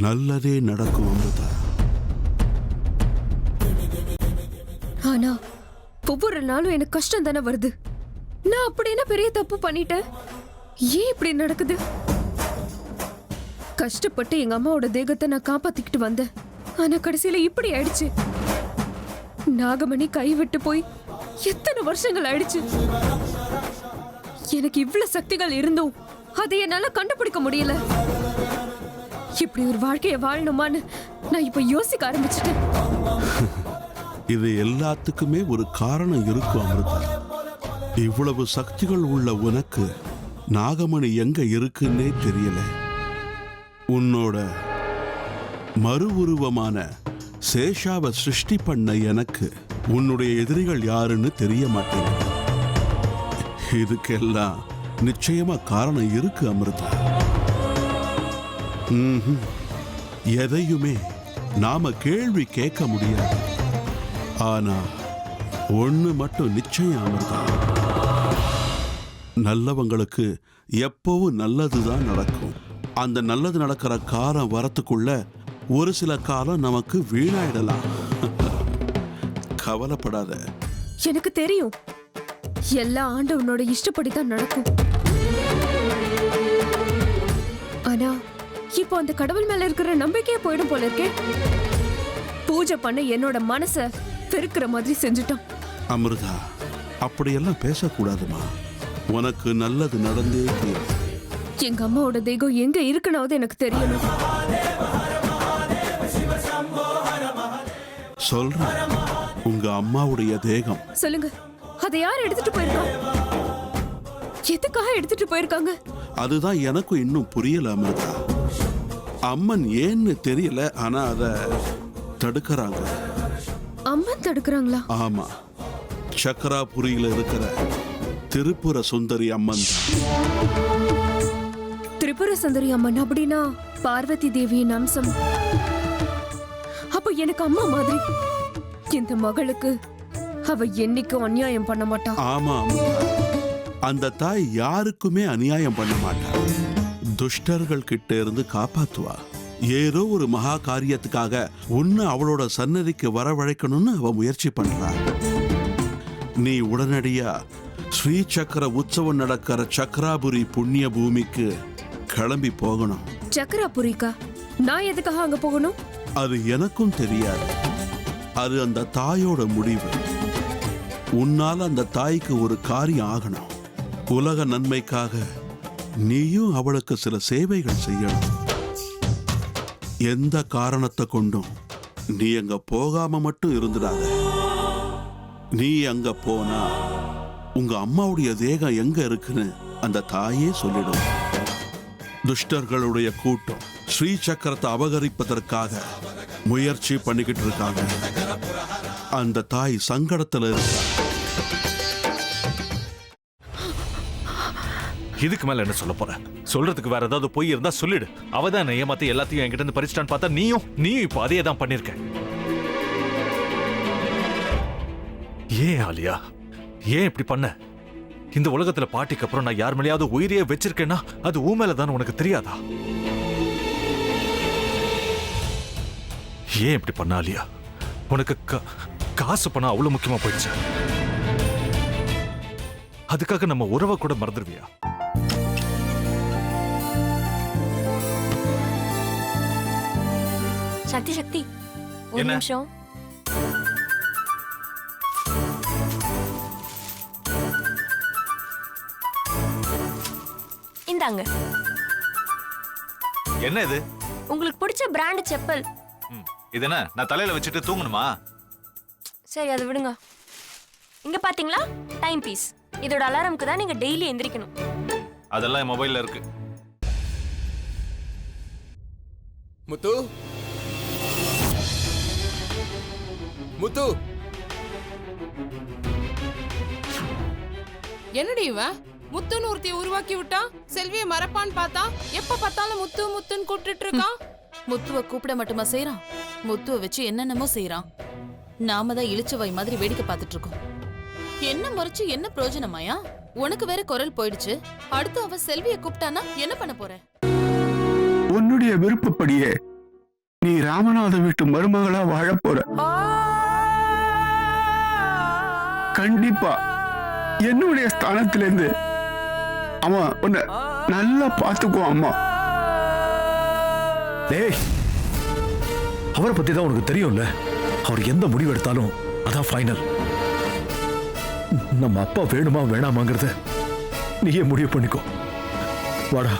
நல்லதே நடக்கும் அமிர்தா. ஆனா ஒவ்வொரு நாளும் எனக்கு கஷ்டம் தானே வருது. நான் அப்படி என்ன பெரிய தப்பு பண்ணிட்டேன்? ஏன் இப்படி நடக்குது? கஷ்டப்பட்டு எங்க அம்மாவோட தேகத்தை நான் காப்பாத்திக்கிட்டு வந்தேன். ஆனா கடைசியில இப்படி ஆயிடுச்சு. நாகமணி கைவிட்டு போய் எத்தனை வருஷங்கள் ஆயிடுச்சு. எனக்கு இவ்வளவு சக்திகள் இருந்தும் அதை என்னால கண்டுபிடிக்க முடியல. இப்படி ஒரு வாழ்க்கையை வாழணுமான்னு நான் இப்ப யோசிக்க ஆரம்பிச்சிட்டேன். இது எல்லாத்துக்குமே ஒரு காரணம் இருக்கும் அமிர்தா. இவ்வளவு சக்திகள் உள்ள உனக்கு நாகமணி எங்க இருக்குன்னே தெரியல. உன்னோட மறு உருவமான சேஷாவை சிருஷ்டி பண்ண எனக்கு உன்னுடைய எதிரிகள் யாருன்னு தெரிய மாட்டேங்குது. இதுக்கெல்லாம் நிச்சயமா காரணம் இருக்கு அமிர்தா. எதையுமே நாம கேள்வி கேட்க முடியாது. ஆனா ஒண்ணு மட்டும் நிச்சயம் அமிர்தா, நல்லவங்களுக்கு எப்பவும் நல்லதுதான் நடக்கும். அந்த நல்லது நடக்கிற காலம் வரத்துக்குள்ள ஒரு சில காலம் நமக்கு வீணாயிடலாம். கவலைப்படாத. எனக்கு தெரியும், எல்லா ஆண்டவனோட இஷ்டப்படிதான் நடக்கும். ஆனா இப்போ அந்த கடவுள் மேல இருக்கிற நம்பிக்கையே போயிடும் போல இருக்கே. பூஜை பண்ண என்னோட மனச பெருக்கிற மாதிரி செஞ்சுட்டான். அமிர்தா, அப்படியெல்லாம் பேசக்கூடாதுமா. உனக்கு நல்லது நடந்தே தீரும். எங்க அம்மாவோட தேகம் எங்க இருக்குனாவது எனக்கு தெரியணும். சொல்றேன், உங்க அம்மாவுடைய தேகம். சொல்லுங்க, அதை யார் எடுத்துட்டு போயிருக்கா? எதுக்காக எடுத்துட்டு போயிருக்காங்க? அதுதான் எனக்கும் இன்னும் புரியல அமிர்தா. அம்மன் ஏன்னு தெரியல, ஆனா அத தடுக்கறாங்க. அம்மன் தடுக்கறாங்களா? ஆமா, சக்கராபுரியில இருக்கிற திரிபுர சுந்தரி அம்மன் தான். திரிபுர சுந்தரி அம்மன் அப்படின்னா பார்வதி தேவியின் அம்சம். அப்ப எனக்கு அம்மா மாதிரி. இந்த மகளுக்கு அவ என்னைக்கும் அநியாயம் பண்ண மாட்டா. ஆமா, அந்த தாய் யாருக்குமே அநியாயம் பண்ண மாட்டா. துஷ்டர்கள் கிட்ட இருந்து காப்பாத்துவா. ஏதோ ஒரு மகா காரியத்துக்காக உன்னை அவளோட சன்னதிக்கு வரவழைக்கணும்னு அவ முயற்சி பண்றா. நீ உடனடியா ஸ்ரீ சக்கர உற்சவம் நடக்கிற சக்கராபுரி புண்ணிய பூமிக்கு கிளம்பி போகணும். சக்கராபுரிக்கா? நான் எதுக்காக அங்க போகணும்? அது எனக்கும் தெரியாது. அது அந்த தாயோட முடிவு. உன்னால அந்த தாய்க்கு ஒரு காரியம் ஆகணும். உலக நன்மைக்காக நீயும் அவளுக்கு சில சேவைகள் செய்யணும். எந்த காரணத்தை கொண்டும் நீ அங்க போகாம மட்டும் இருந்துடாத. நீ அங்க போனா உங்க அம்மாவுடைய தேகம் எங்க இருக்குன்னு அந்த தாயே சொல்லிடும். துஷ்டர்களுடைய கூட்டம் ஸ்ரீ சக்கரத்தை அபகரிப்பதற்காக முயற்சி பண்ணிக்கிட்டு இருக்காங்க. அந்த தாய் சங்கடத்துல இருக்கா. இதுக்கு மேல என்ன சொல்ல போற? சொல்றதுக்கு வேற ஏதாவது போய் இருந்தா சொல்லிடு. அவதான் என்ன ஏமாத்தி எல்லாத்தையும் என்கிட்ட இருந்து பறிச்சிட்டான்னு பார்த்தா நீயும் இப்போ அதே தான் பண்ணிருக்க. ஏன் ஆலியா, ஏன் இப்படி பண்ண? இந்த உலகத்துல பாட்டிக்கு அப்புறம் நான் யார் மேலேயாவது உயிரியே வச்சிருக்கேன்னா அது ஊ மேலதான் உனக்கு தெரியாதா? ஏன் இப்படி பண்ண ஆலியா? உனக்கு காசு பணம் அவ்வளவு முக்கியமா போயிடுச்சு. அதுக்காக நம்ம உறவை கூட மறந்துடுவியா? சக்தி சக்தி, ஒரு நிமிஷம். இந்தாங்க. என்ன இது? உங்களுக்கு பிடிச்ச பிராண்ட் செப்பல். இது என்ன நான் தலையில வச்சுட்டு தூங்கணுமா? சரி, அதை விடுங்க. இங்க பாத்தீங்களா, டைம் பீஸ். இதோட அலாரம்க்கு தான் நீங்க டெய்லி எந்திரிக்கணும். அதெல்லாம் என் மொபைல்ல இருக்கு. முத்து, முத்து, என்னடி இவன் முத்துன்னு ஒருத்தைய உருவாக்கி விட்டான். செல்வியை மறப்பான்னு பார்த்தா எப்ப பார்த்தாலும் முத்து முத்துன்னு கூப்பிட்டு இருக்கான். முத்துவ கூப்பிட மட்டுமா செய்யறான்? முத்துவ வச்சு என்னென்னமோ செய்யறான். நாம தான் இழிச்சவை மாதிரி வேடிக்கை பார்த்துட்டு இருக்கோம். என்ன முறைச்சு என்ன பிரயோஜனமாயா? உனக்கு வேற குரல் போயிடுச்சு. அடுத்து அவ செல்வியை கூப்பிட்டானா என்ன பண்ண போற? உன்னுடைய விருப்பப்படியே நீ ராமநாத வீட்டு மருமகளா வாழப் போற. கண்டிப்பா என்னுடைய ஸ்தானத்திலிருந்து அவன் உன்னை நல்லா பார்த்துக்குவான் அம்மா. டேய், அவரை பத்தி தான் உனக்கு தெரியும்ல. அவர் எந்த முடிவு எடுத்தாலும் அதான் ஃபைனல். நம்ம அப்பா வேணுமா வேணாமாங்கிறத நீயே முடிவு பண்ணிக்கோ. வாடா.